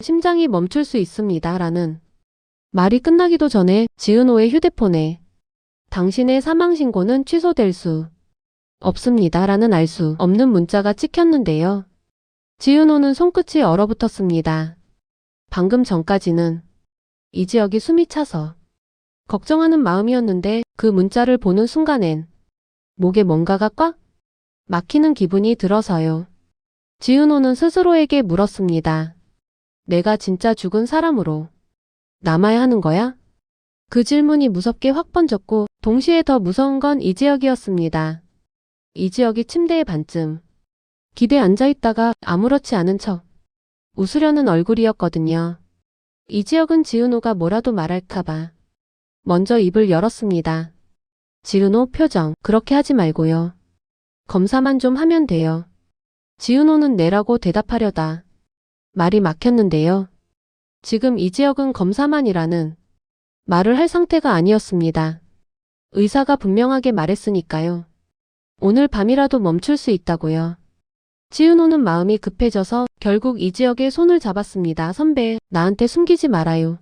심장이 멈출 수 있습니다. 라는 말이 끝나기도 전에 지은호의 휴대폰에 당신의 사망신고는 취소될 수 없습니다. 라는 알 수 없는 문자가 찍혔는데요. 지은호는 손끝이 얼어붙었습니다. 방금 전까지는 이지혁이 숨이 차서 걱정하는 마음이었는데 그 문자를 보는 순간엔 목에 뭔가가 꽉 막히는 기분이 들어서요. 지은호는 스스로에게 물었습니다. 내가 진짜 죽은 사람으로 남아야 하는 거야? 그 질문이 무섭게 확 번졌고 동시에 더 무서운 건 이지혁이었습니다. 이지혁이 침대에 반쯤 기대에 앉아있다가 아무렇지 않은 척 웃으려는 얼굴이었거든요. 이지혁은 지은호가 뭐라도 말할까봐 먼저 입을 열었습니다. 지은호 표정 그렇게 하지 말고요. 검사만 좀 하면 돼요. 지은호는 네라고 대답하려다 말이 막혔는데요. 지금 이지혁은 검사만이라는 말을 할 상태가 아니었습니다. 의사가 분명하게 말했으니까요. 오늘 밤이라도 멈출 수 있다고요. 지은호는 마음이 급해져서 결국 이지혁의 손을 잡았습니다. 선배, 나한테 숨기지 말아요.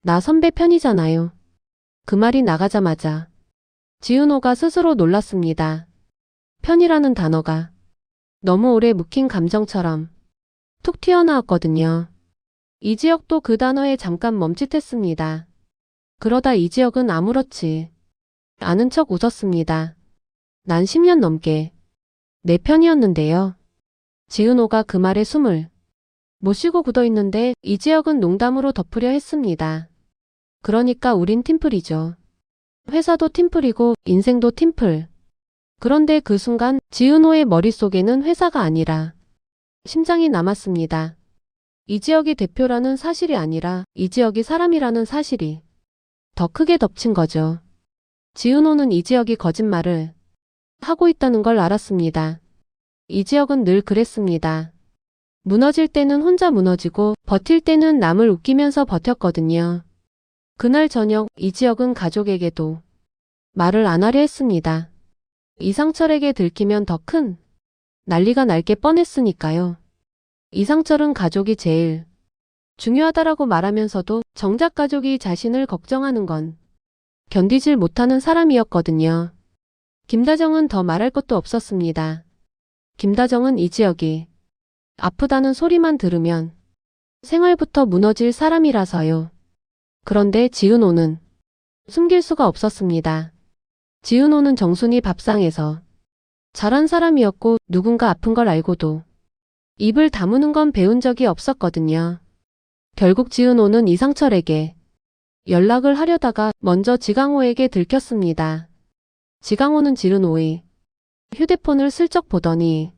나 선배 편이잖아요. 그 말이 나가자마자 지은호가 스스로 놀랐습니다. 편이라는 단어가 너무 오래 묵힌 감정처럼 툭 튀어나왔거든요. 이지혁도 그 단어에 잠깐 멈칫했습니다. 그러다 이지혁은 아무렇지 않은 척 웃었습니다. 난 10년 넘게 내 편이었는데요. 지은호가 그 말에 숨을 못 쉬고 굳어있는데 이지혁은 농담으로 덮으려 했습니다. 그러니까 우린 팀플이죠. 회사도 팀플이고 인생도 팀플. 그런데 그 순간 지은호의 머릿속에는 회사가 아니라 심장이 남았습니다. 이지혁이 대표라는 사실이 아니라 이지혁이 사람이라는 사실이 더 크게 덮친 거죠. 지은호는 이지혁이 거짓말을 하고 있다는 걸 알았습니다. 이지혁은 늘 그랬습니다. 무너질 때는 혼자 무너지고 버틸 때는 남을 웃기면서 버텼거든요. 그날 저녁 이지혁은 가족에게도 말을 안 하려 했습니다. 이상철에게 들키면 더 큰 난리가 날 게 뻔했으니까요. 이상철은 가족이 제일 중요하다라고 말하면서도 정작 가족이 자신을 걱정하는 건 견디질 못하는 사람이었거든요. 김다정은 더 말할 것도 없었습니다. 김다정은 이지혁이 아프다는 소리만 들으면 생활부터 무너질 사람이라서요. 그런데 지은호는 숨길 수가 없었습니다. 지은호는 정순이 밥상에서 자란 사람이었고 누군가 아픈 걸 알고도 입을 다무는 건 배운 적이 없었거든요. 결국 지은호는 이상철에게 연락을 하려다가 먼저 지강호에게 들켰습니다. 지강호는 지은호의 휴대폰을 슬쩍 보더니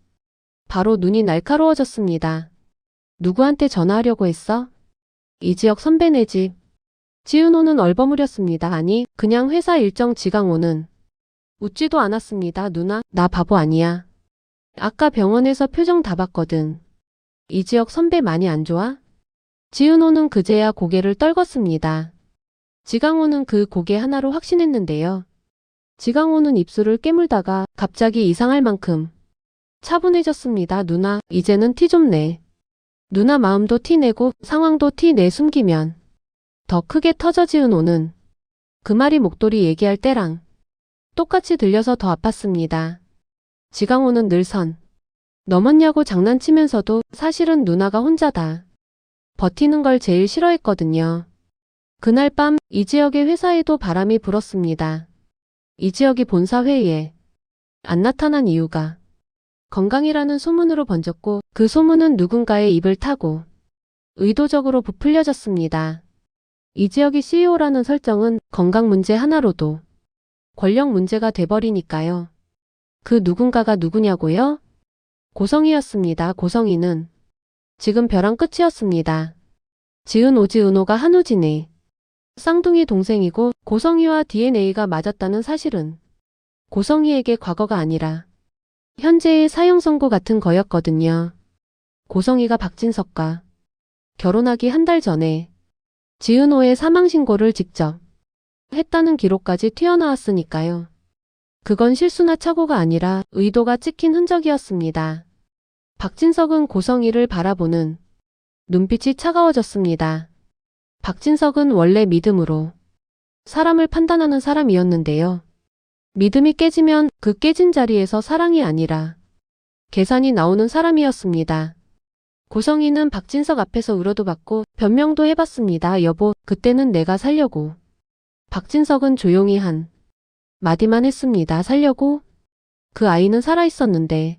바로 눈이 날카로워졌습니다. 누구한테 전화하려고 했어? 이지혁 선배네 집. 지은호는 얼버무렸습니다. 아니, 그냥 회사 일정. 지강호는 웃지도 않았습니다. 누나, 나 바보 아니야. 아까 병원에서 표정 다 봤거든. 이지혁 선배 많이 안 좋아? 지은호는 그제야 고개를 떨궜습니다. 지강호는 그 고개 하나로 확신했는데요. 지강호는 입술을 깨물다가 갑자기 이상할 만큼 차분해졌습니다. 누나, 이제는 티 좀 내. 누나 마음도 티 내고 상황도 티 내. 숨기면 더 크게 터져. 지은호는 그 말이 목도리 얘기할 때랑 똑같이 들려서 더 아팠습니다. 지강호는 늘 선 넘었냐고 장난치면서도 사실은 누나가 혼자다 버티는 걸 제일 싫어했거든요. 그날 밤 이지혁의 회사에도 바람이 불었습니다. 이지혁이 본사 회의에 안 나타난 이유가 건강이라는 소문으로 번졌고 그 소문은 누군가의 입을 타고 의도적으로 부풀려졌습니다. 이지혁이 CEO라는 설정은 건강 문제 하나로도 권력 문제가 돼버리니까요. 그 누군가가 누구냐고요? 고성이었습니다. 고성이는 지금 벼랑 끝이었습니다. 지은호가 한우진의 쌍둥이 동생이고 고성이와 DNA가 맞았다는 사실은 고성이에게 과거가 아니라 현재의 사형선고 같은 거였거든요. 고성이가 박진석과 결혼하기 한 달 전에 지은호의 사망신고를 직접 했다는 기록까지 튀어나왔으니까요. 그건 실수나 착오가 아니라 의도가 찍힌 흔적이었습니다. 박진석은 고성이를 바라보는 눈빛이 차가워졌습니다. 박진석은 원래 믿음으로 사람을 판단하는 사람이었는데요. 믿음이 깨지면 그 깨진 자리에서 사랑이 아니라 계산이 나오는 사람이었습니다. 고성이는 박진석 앞에서 울어도 받고 변명도 해봤습니다. 여보, 그때는 내가 살려고. 박진석은 조용히 한 마디만 했습니다. 살려고? 그 아이는 살아있었는데.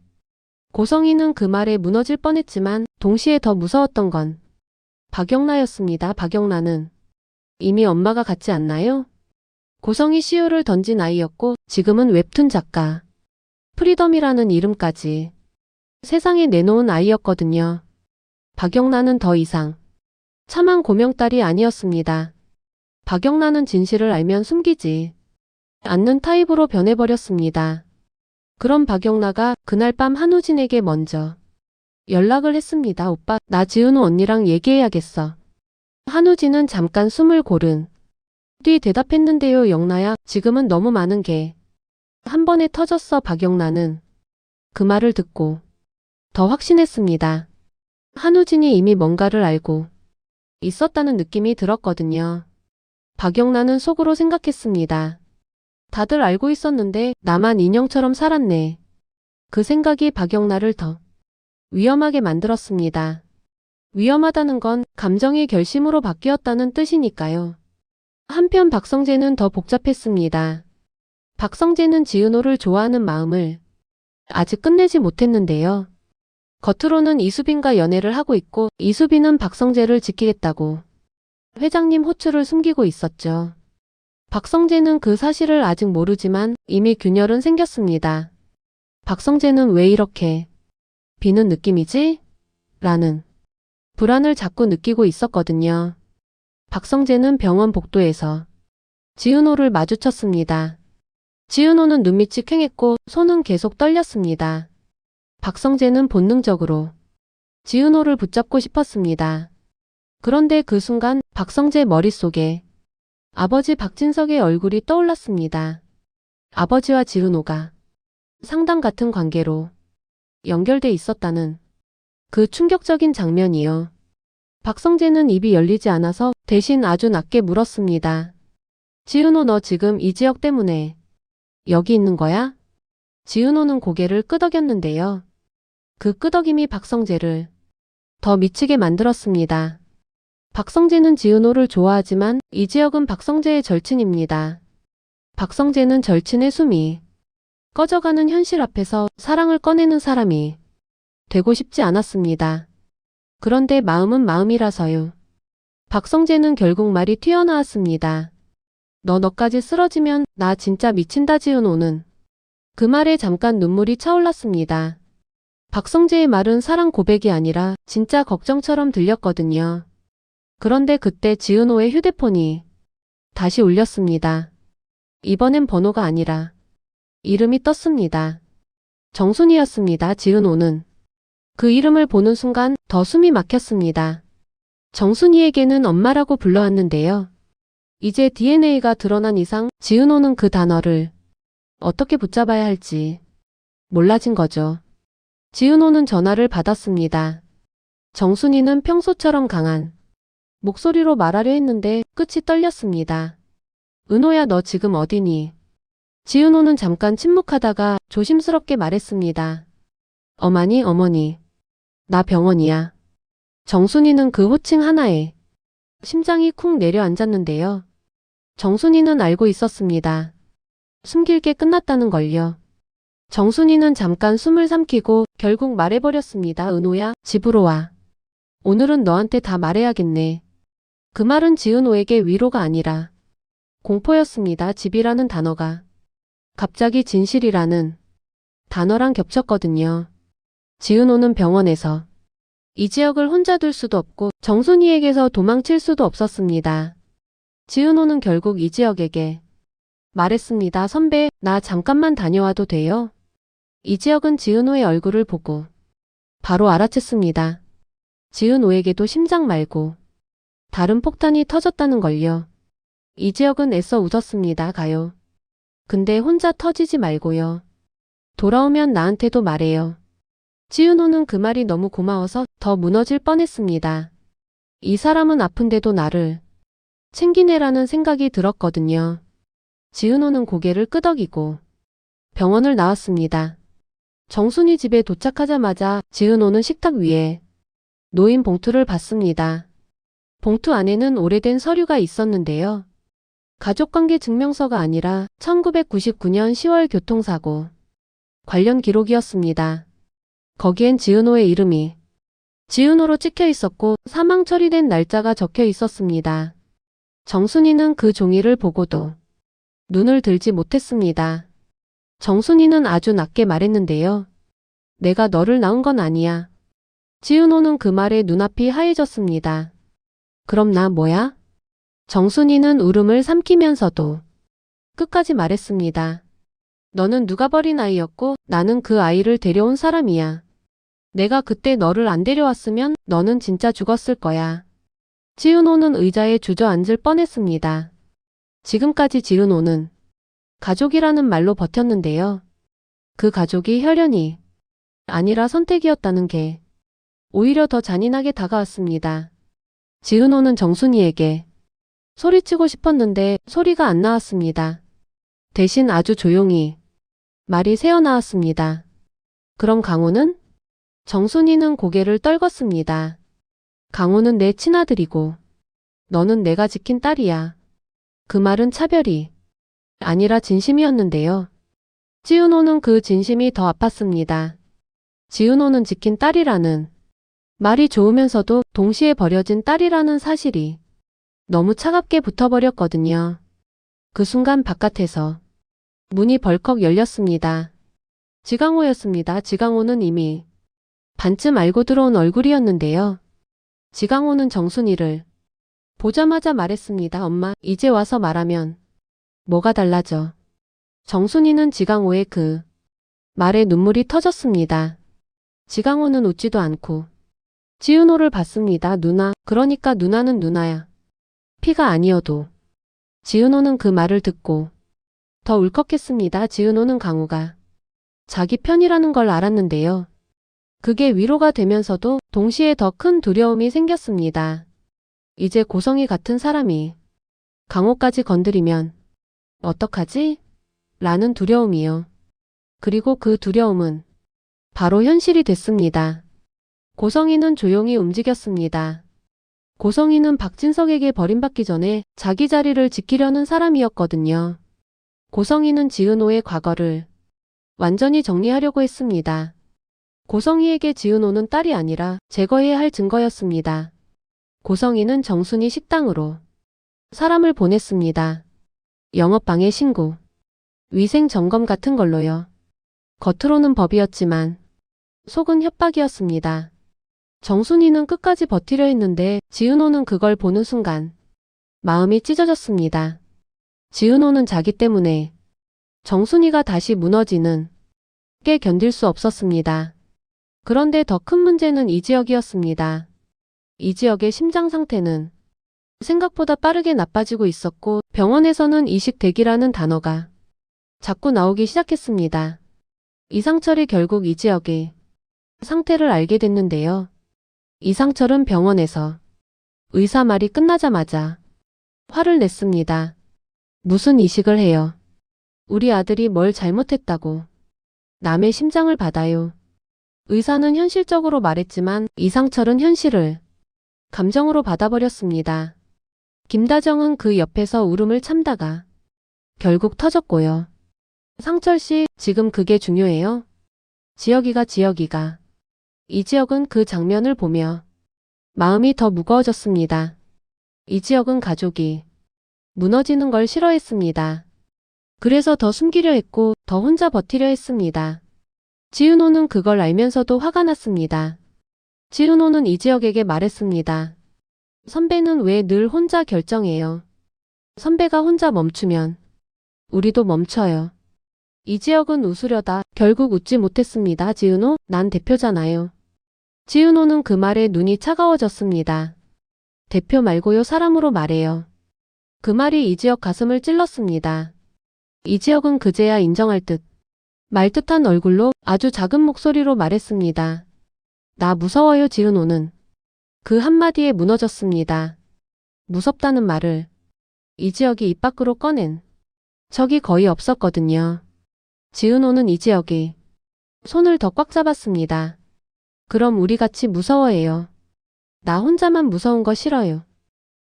고성이는 그 말에 무너질 뻔했지만 동시에 더 무서웠던 건 박영란이었습니다. 박영란은 이미 엄마가 같지 않나요? 고성이 시효를 던진 아이였고 지금은 웹툰 작가 프리덤이라는 이름까지 세상에 내놓은 아이였거든요. 박영란은 더 이상 참한 고명딸이 아니었습니다. 박영란은 진실을 알면 숨기지 않는 타입으로 변해버렸습니다. 그럼 박영란가 그날 밤 한우진에게 먼저 연락을 했습니다. 오빠, 나 지은우 언니랑 얘기해야겠어. 한우진은 잠깐 숨을 고른 뒤 대답했는데요. 영란야, 지금은 너무 많은 게 한 번에 터졌어. 박영란은 그 말을 듣고 더 확신했습니다. 한우진이 이미 뭔가를 알고 있었다는 느낌이 들었거든요. 박영란은 속으로 생각했습니다. 다들 알고 있었는데 나만 인형처럼 살았네. 그 생각이 박영란을 더 위험하게 만들었습니다. 위험하다는 건 감정의 결심으로 바뀌었다는 뜻이니까요. 한편 박성재는 더 복잡했습니다. 박성재는 지은호를 좋아하는 마음을 아직 끝내지 못했는데요. 겉으로는 이수빈과 연애를 하고 있고 이수빈은 박성재를 지키겠다고 회장님 호출을 숨기고 있었죠. 박성재는 그 사실을 아직 모르지만 이미 균열은 생겼습니다. 박성재는 왜 이렇게 비는 느낌이지? 라는 불안을 자꾸 느끼고 있었거든요. 박성재는 병원 복도에서 지은호를 마주쳤습니다. 지은호는 눈밑이 퀭했고 손은 계속 떨렸습니다. 박성재는 본능적으로 지은호를 붙잡고 싶었습니다. 그런데 그 순간 박성재 머릿속에 아버지 박진석의 얼굴이 떠올랐습니다. 아버지와 지은호가 상담 같은 관계로 연결돼 있었다는 그 충격적인 장면이요. 박성재는 입이 열리지 않아서 대신 아주 낮게 물었습니다. 지은호, 너 지금 이 지역 때문에 여기 있는 거야? 지은호는 고개를 끄덕였는데요. 그 끄덕임이 박성재를 더 미치게 만들었습니다. 박성재는 지은호를 좋아하지만 이 지역은 박성재의 절친입니다. 박성재는 절친의 숨이 꺼져가는 현실 앞에서 사랑을 꺼내는 사람이 되고 싶지 않았습니다. 그런데 마음은 마음이라서요. 박성재는 결국 말이 튀어나왔습니다. 너까지 쓰러지면 나 진짜 미친다. 지은호는 그 말에 잠깐 눈물이 차올랐습니다. 박성재의 말은 사랑 고백이 아니라 진짜 걱정처럼 들렸거든요. 그런데 그때 지은호의 휴대폰이 다시 울렸습니다. 이번엔 번호가 아니라 이름이 떴습니다. 정순이였습니다. 지은호는 그 이름을 보는 순간 더 숨이 막혔습니다. 정순이에게는 엄마라고 불러왔는데요. 이제 DNA가 드러난 이상 지은호는 그 단어를 어떻게 붙잡아야 할지 몰라진 거죠. 지은호는 전화를 받았습니다. 정순이는 평소처럼 강한 목소리로 말하려 했는데 끝이 떨렸습니다. 은호야, 너 지금 어디니? 지은호는 잠깐 침묵하다가 조심스럽게 말했습니다. 어머니, 나 병원이야. 정순이는 그 호칭 하나에 심장이 쿵 내려앉았는데요. 정순이는 알고 있었습니다. 숨길 게 끝났다는 걸요. 정순이는 잠깐 숨을 삼키고 결국 말해버렸습니다. 은호야, 집으로 와. 오늘은 너한테 다 말해야겠네. 그 말은 지은호에게 위로가 아니라 공포였습니다. 집이라는 단어가 갑자기 진실이라는 단어랑 겹쳤거든요. 지은호는 병원에서 이 지역을 혼자 둘 수도 없고 정순이에게서 도망칠 수도 없었습니다. 지은호는 결국 이 지역에게 말했습니다. 선배, 나 잠깐만 다녀와도 돼요? 이 지역은 지은호의 얼굴을 보고 바로 알아챘습니다. 지은호에게도 심장 말고 다른 폭탄이 터졌다는 걸요. 이 지역은 애써 웃었습니다. 가요. 근데 혼자 터지지 말고요. 돌아오면 나한테도 말해요. 지은호는 그 말이 너무 고마워서 더 무너질 뻔했습니다. 이 사람은 아픈데도 나를 챙기네라는 생각이 들었거든요. 지은호는 고개를 끄덕이고 병원을 나왔습니다. 정순이 집에 도착하자마자 지은호는 식탁 위에 놓인 봉투를 봤습니다. 봉투 안에는 오래된 서류가 있었는데요. 가족관계 증명서가 아니라 1999년 10월 교통사고 관련 기록이었습니다. 거기엔 지은호의 이름이 지은호로 찍혀 있었고 사망 처리된 날짜가 적혀 있었습니다. 정순이는 그 종이를 보고도 눈을 들지 못했습니다. 정순이는 아주 낮게 말했는데요. 내가 너를 낳은 건 아니야. 지은호는 그 말에 눈앞이 하얘졌습니다. 그럼 나 뭐야? 정순이는 울음을 삼키면서도 끝까지 말했습니다. 너는 누가 버린 아이였고 나는 그 아이를 데려온 사람이야. 내가 그때 너를 안 데려왔으면 너는 진짜 죽었을 거야. 지은호는 의자에 주저앉을 뻔했습니다. 지금까지 지은호는 가족이라는 말로 버텼는데요. 그 가족이 혈연이 아니라 선택이었다는 게 오히려 더 잔인하게 다가왔습니다. 지은호는 정순이에게 소리치고 싶었는데 소리가 안 나왔습니다. 대신 아주 조용히 말이 새어나왔습니다. 그럼 강호는? 정순이는 고개를 떨궜습니다. 강호는 내 친아들이고 너는 내가 지킨 딸이야. 그 말은 차별이 아니라 진심이었는데요. 지은호는 그 진심이 더 아팠습니다. 지은호는 지킨 딸이라는 말이 좋으면서도 동시에 버려진 딸이라는 사실이 너무 차갑게 붙어버렸거든요. 그 순간 바깥에서 문이 벌컥 열렸습니다. 지강호였습니다. 지강호는 이미 반쯤 알고 들어온 얼굴이었는데요. 지강호는 정순이를 보자마자 말했습니다. 엄마, 이제 와서 말하면 뭐가 달라져? 정순이는 지강호의 그 말에 눈물이 터졌습니다. 지강호는 웃지도 않고 지은호를 봤습니다. 누나, 그러니까 누나는 누나야. 피가 아니어도. 지은호는 그 말을 듣고 더 울컥했습니다. 지은호는 강호가 자기 편이라는 걸 알았는데요. 그게 위로가 되면서도 동시에 더 큰 두려움이 생겼습니다. 이제 고성이 같은 사람이 강호까지 건드리면 어떡하지? 라는 두려움이요. 그리고 그 두려움은 바로 현실이 됐습니다. 고성이는 조용히 움직였습니다. 고성이는 박진석에게 버림받기 전에 자기 자리를 지키려는 사람이었거든요. 고성이는 지은호의 과거를 완전히 정리하려고 했습니다. 고성이에게 지은호는 딸이 아니라 제거해야 할 증거였습니다. 고성이는 정순이 식당으로 사람을 보냈습니다. 영업방해 신고, 위생 점검 같은 걸로요. 겉으로는 법이었지만 속은 협박이었습니다. 정순이는 끝까지 버티려 했는데 지은호는 그걸 보는 순간 마음이 찢어졌습니다. 지은호는 자기 때문에 정순이가 다시 무너지는 게 견딜 수 없었습니다. 그런데 더 큰 문제는 이지혁이었습니다. 이지혁의 심장 상태는 생각보다 빠르게 나빠지고 있었고 병원에서는 이식대기라는 단어가 자꾸 나오기 시작했습니다. 이상철이 결국 이지혁의 상태를 알게 됐는데요. 이상철은 병원에서 의사 말이 끝나자마자 화를 냈습니다. 무슨 이식을 해요? 우리 아들이 뭘 잘못했다고 남의 심장을 받아요. 의사는 현실적으로 말했지만 이상철은 현실을 감정으로 받아버렸습니다. 김다정은 그 옆에서 울음을 참다가 결국 터졌고요. 상철씨, 지금 그게 중요해요? 지혁이가. 이지혁은 그 장면을 보며 마음이 더 무거워졌습니다. 이지혁은 가족이 무너지는 걸 싫어했습니다. 그래서 더 숨기려 했고 더 혼자 버티려 했습니다. 지은호는 그걸 알면서도 화가 났습니다. 지은호는 이지혁에게 말했습니다. 선배는 왜 늘 혼자 결정해요? 선배가 혼자 멈추면 우리도 멈춰요. 이지혁은 웃으려다 결국 웃지 못했습니다. 지은호, 난 대표잖아요. 지은호는 그 말에 눈이 차가워졌습니다. 대표 말고요, 사람으로 말해요. 그 말이 이지혁 가슴을 찔렀습니다. 이지혁은 그제야 인정할 듯 말듯한 얼굴로 아주 작은 목소리로 말했습니다. 나 무서워요. 지은호는 그 한마디에 무너졌습니다. 무섭다는 말을 이 지역이 입 밖으로 꺼낸 적이 거의 없었거든요. 지은호는 이 지역이 손을 더 꽉 잡았습니다. 그럼 우리 같이 무서워해요. 나 혼자만 무서운 거 싫어요.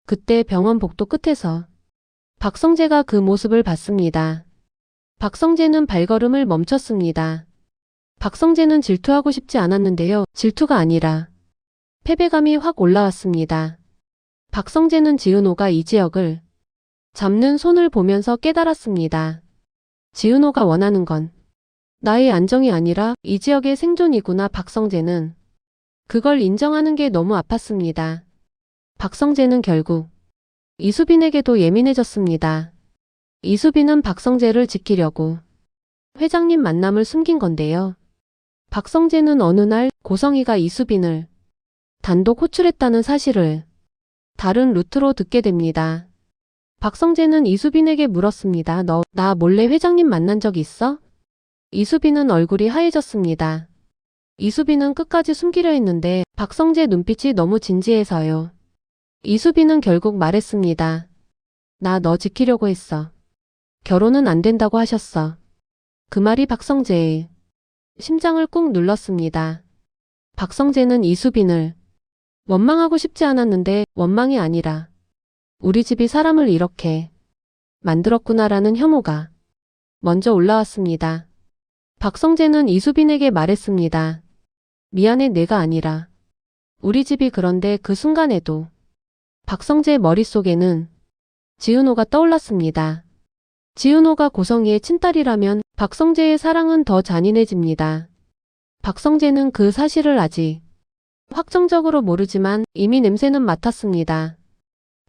그때 병원 복도 끝에서 박성재가 그 모습을 봤습니다. 박성재는 발걸음을 멈췄습니다. 박성재는 질투하고 싶지 않았는데요. 질투가 아니라 패배감이 확 올라왔습니다. 박성재는 지은호가 이 지역을 잡는 손을 보면서 깨달았습니다. 지은호가 원하는 건 나의 안정이 아니라 이 지역의 생존이구나. 박성재는 그걸 인정하는 게 너무 아팠습니다. 박성재는 결국 이수빈에게도 예민해졌습니다. 이수빈은 박성재를 지키려고 회장님 만남을 숨긴 건데요. 박성재는 어느 날 고성희가 이수빈을 단독 호출했다는 사실을 다른 루트로 듣게 됩니다. 박성재는 이수빈에게 물었습니다. 너 나 몰래 회장님 만난 적 있어? 이수빈은 얼굴이 하얘졌습니다. 이수빈은 끝까지 숨기려 했는데 박성재 눈빛이 너무 진지해서요. 이수빈은 결국 말했습니다. 나 너 지키려고 했어. 결혼은 안 된다고 하셨어. 그 말이 박성재의 심장을 꾹 눌렀습니다. 박성재는 이수빈을 원망하고 싶지 않았는데 원망이 아니라 우리 집이 사람을 이렇게 만들었구나라는 혐오가 먼저 올라왔습니다. 박성재는 이수빈에게 말했습니다. 미안해 내가 아니라 우리 집이. 그런데 그 순간에도 박성재 머릿속에는 지은호가 떠올랐습니다. 지은호가 고성희의 친딸이라면 박성재의 사랑은 더 잔인해집니다. 박성재는 그 사실을 아직 확정적으로 모르지만 이미 냄새는 맡았습니다.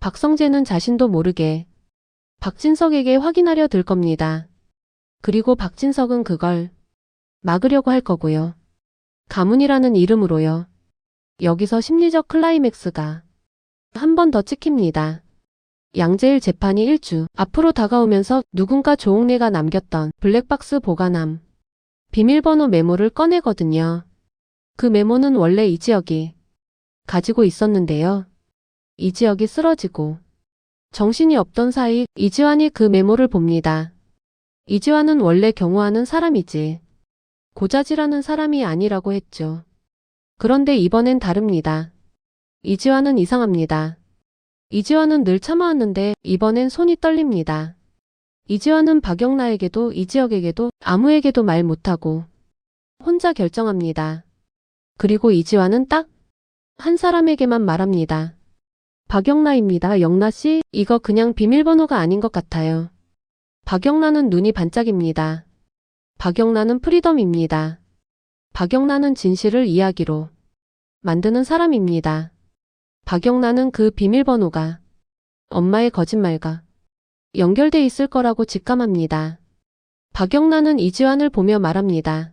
박성재는 자신도 모르게 박진석에게 확인하려 들 겁니다. 그리고 박진석은 그걸 막으려고 할 거고요. 가문이라는 이름으로요. 여기서 심리적 클라이맥스가 한 번 더 찍힙니다. 양재일 재판이 1주 앞으로 다가오면서 누군가 조옥래가 남겼던 블랙박스 보관함 비밀번호 메모를 꺼내거든요. 그 메모는 원래 이 지역이 가지고 있었는데요. 이 지역이 쓰러지고 정신이 없던 사이 이지환이 그 메모를 봅니다. 이지환은 원래 경호하는 사람이지 고자질하는 사람이 아니라고 했죠. 그런데 이번엔 다릅니다. 이지환은 이상합니다. 이지환은 늘 참아왔는데 이번엔 손이 떨립니다. 이지환은 박영라에게도 이 지역에게도 아무에게도 말 못하고 혼자 결정합니다. 그리고 이지환은 딱 한 사람에게만 말합니다. 박영라입니다. 영라씨, 이거 그냥 비밀번호가 아닌 것 같아요. 박영라는 눈이 반짝입니다. 박영라는 프리덤입니다. 박영라는 진실을 이야기로 만드는 사람입니다. 박영라는 그 비밀번호가 엄마의 거짓말과 연결돼 있을 거라고 직감합니다. 박영라는 이지환을 보며 말합니다.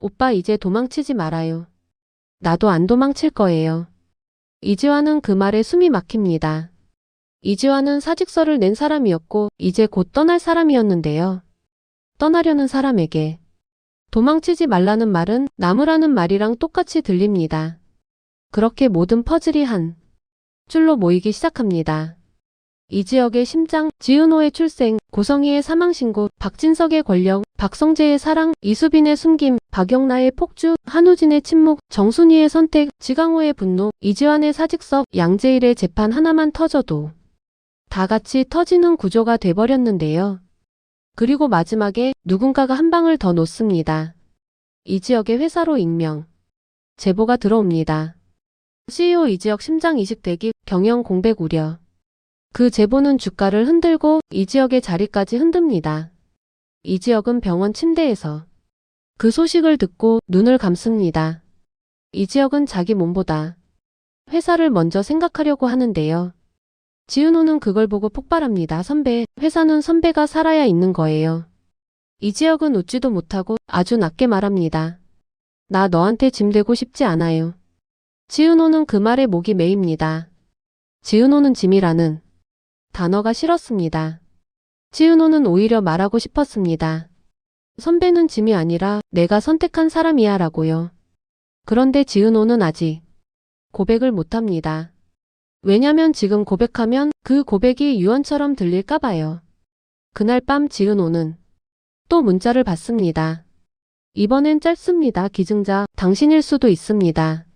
오빠 이제 도망치지 말아요. 나도 안 도망칠 거예요. 이지환은 그 말에 숨이 막힙니다. 이지환은 사직서를 낸 사람이었고 이제 곧 떠날 사람이었는데요. 떠나려는 사람에게 도망치지 말라는 말은 남으라는 말이랑 똑같이 들립니다. 그렇게 모든 퍼즐이 한 줄로 모이기 시작합니다. 이 지역의 심장, 지은호의 출생, 고성희의 사망신고, 박진석의 권력, 박성재의 사랑, 이수빈의 숨김, 박영라의 폭주, 한우진의 침묵, 정순이의 선택, 지강호의 분노, 이지환의 사직서, 양재일의 재판 하나만 터져도 다 같이 터지는 구조가 돼버렸는데요. 그리고 마지막에 누군가가 한 방을 더 놓습니다. 이 지역의 회사로 익명 제보가 들어옵니다. CEO 이 지역 심장 이식 대기, 경영 공백 우려. 그 제보는 주가를 흔들고 이 지역의 자리까지 흔듭니다. 이 지역은 병원 침대에서 그 소식을 듣고 눈을 감습니다. 이 지역은 자기 몸보다 회사를 먼저 생각하려고 하는데요. 지은호는 그걸 보고 폭발합니다. 선배, 회사는 선배가 살아야 있는 거예요. 이 지역은 웃지도 못하고 아주 낮게 말합니다. 나 너한테 짐 되고 싶지 않아요. 지은호는 그 말에 목이 메입니다. 지은호는 짐이라는 단어가 싫었습니다. 지은호는 오히려 말하고 싶었습니다. 선배는 짐이 아니라 내가 선택한 사람이야 라고요. 그런데 지은호는 아직 고백을 못합니다. 왜냐면 지금 고백하면 그 고백이 유언처럼 들릴까봐요. 그날 밤 지은호는 또 문자를 받습니다. 이번엔 짧습니다. 기증자 당신일 수도 있습니다.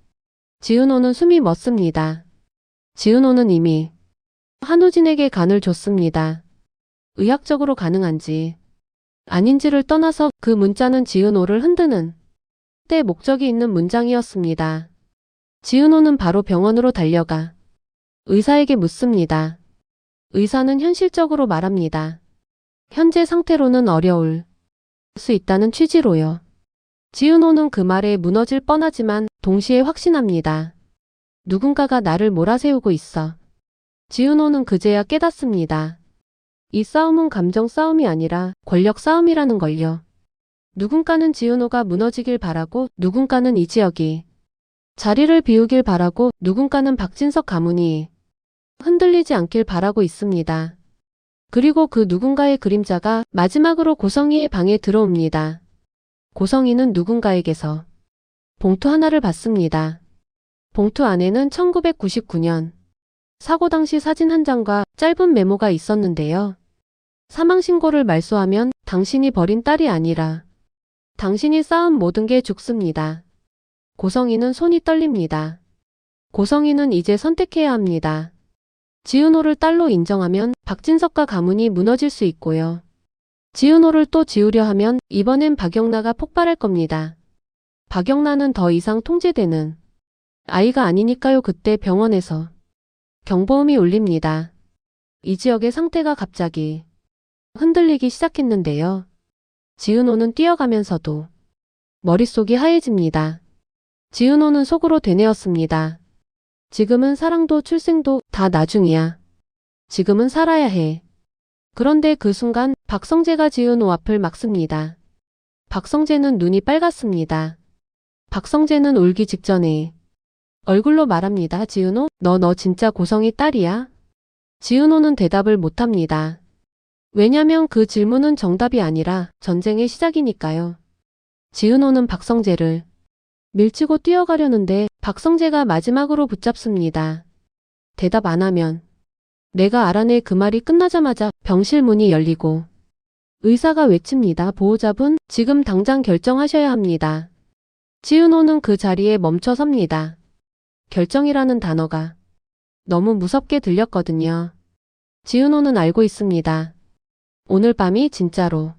지은호는 숨이 멎습니다. 지은호는 이미 한우진에게 간을 줬습니다. 의학적으로 가능한지 아닌지를 떠나서 그 문자는 지은호를 흔드는 때 목적이 있는 문장이었습니다. 지은호는 바로 병원으로 달려가 의사에게 묻습니다. 의사는 현실적으로 말합니다. 현재 상태로는 어려울 수 있다는 취지로요. 지은호는 그 말에 무너질 뻔하지만 동시에 확신합니다. 누군가가 나를 몰아세우고 있어. 지은호는 그제야 깨닫습니다. 이 싸움은 감정 싸움이 아니라 권력 싸움이라는 걸요. 누군가는 지은호가 무너지길 바라고 누군가는 이지혁이 자리를 비우길 바라고 누군가는 박진석 가문이 흔들리지 않길 바라고 있습니다. 그리고 그 누군가의 그림자가 마지막으로 고성희의 방에 들어옵니다. 고성희는 누군가에게서 봉투 하나를 받습니다. 봉투 안에는 1999년 사고 당시 사진 한 장과 짧은 메모가 있었는데요. 사망신고를 말소하면 당신이 버린 딸이 아니라 당신이 쌓은 모든 게 죽습니다. 고성희는 손이 떨립니다. 고성희는 이제 선택해야 합니다. 지은호를 딸로 인정하면 박진석과 가문이 무너질 수 있고요. 지은호를 또 지우려 하면 이번엔 박영나가 폭발할 겁니다. 박영나는 더 이상 통제되는 아이가 아니니까요. 그때 병원에서 경보음이 울립니다. 이지혁의 상태가 갑자기 흔들리기 시작했는데요. 지은호는 뛰어가면서도 머릿속이 하얘집니다. 지은호는 속으로 되뇌었습니다. 지금은 사랑도 출생도 다 나중이야. 지금은 살아야 해. 그런데 그 순간 박성재가 지은호 앞을 막습니다. 박성재는 눈이 빨갛습니다. 박성재는 울기 직전에 얼굴로 말합니다. 지은호, 너 진짜 고성희 딸이야? 지은호는 대답을 못합니다. 왜냐면 그 질문은 정답이 아니라 전쟁의 시작이니까요. 지은호는 박성재를 밀치고 뛰어가려는데 박성재가 마지막으로 붙잡습니다. 대답 안 하면 내가 알아내. 그 말이 끝나자마자 병실 문이 열리고 의사가 외칩니다. 보호자분, 지금 당장 결정하셔야 합니다. 지은호는 그 자리에 멈춰 섭니다. 결정이라는 단어가 너무 무섭게 들렸거든요. 지은호는 알고 있습니다. 오늘 밤이 진짜로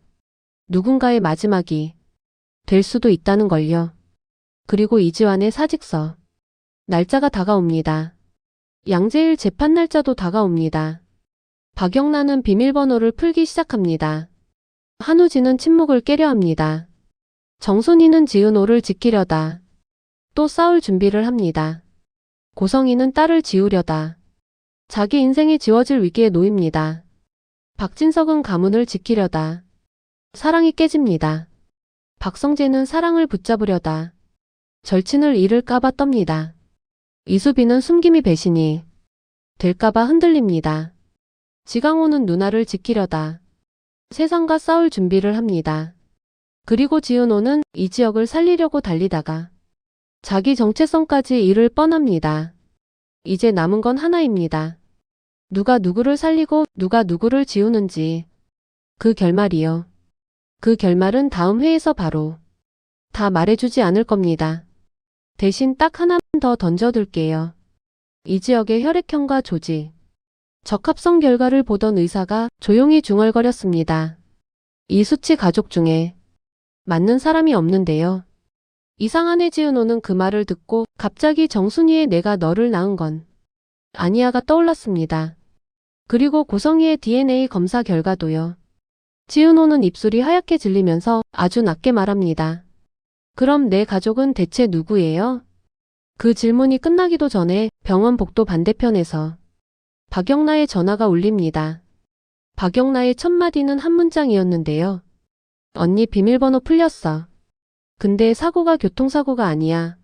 누군가의 마지막이 될 수도 있다는 걸요. 그리고 이지환의 사직서 날짜가 다가옵니다. 양재일 재판 날짜도 다가옵니다. 박영란은 비밀번호를 풀기 시작합니다. 한우진은 침묵을 깨려 합니다. 정순이는 지은호를 지키려다 또 싸울 준비를 합니다. 고성희는 딸을 지우려다 자기 인생이 지워질 위기에 놓입니다. 박진석은 가문을 지키려다 사랑이 깨집니다. 박성재는 사랑을 붙잡으려다 절친을 잃을까봐 떱니다. 이수빈은 숨김이 배신이 될까봐 흔들립니다. 지강호는 누나를 지키려다 세상과 싸울 준비를 합니다. 그리고 지은호는 이지혁을 살리려고 달리다가 자기 정체성까지 잃을 뻔합니다. 이제 남은 건 하나입니다. 누가 누구를 살리고 누가 누구를 지우는지 그 결말이요. 그 결말은 다음 회에서 바로 다 말해주지 않을 겁니다. 대신 딱 하나만 더 던져둘게요. 이지혁의 혈액형과 조직 적합성 결과를 보던 의사가 조용히 중얼거렸습니다. 이 수치 가족 중에 맞는 사람이 없는데요. 이상하네. 지은호는 그 말을 듣고 갑자기 정순이의 내가 너를 낳은 건 아니야가 떠올랐습니다. 그리고 고성희의 DNA 검사 결과도요. 지은호는 입술이 하얗게 질리면서 아주 낮게 말합니다. 그럼 내 가족은 대체 누구예요? 그 질문이 끝나기도 전에 병원 복도 반대편에서 박영나의 전화가 울립니다. 박영나의 첫 마디는 한 문장이었는데요. 언니 비밀번호 풀렸어. 근데 사고가 교통사고가 아니야.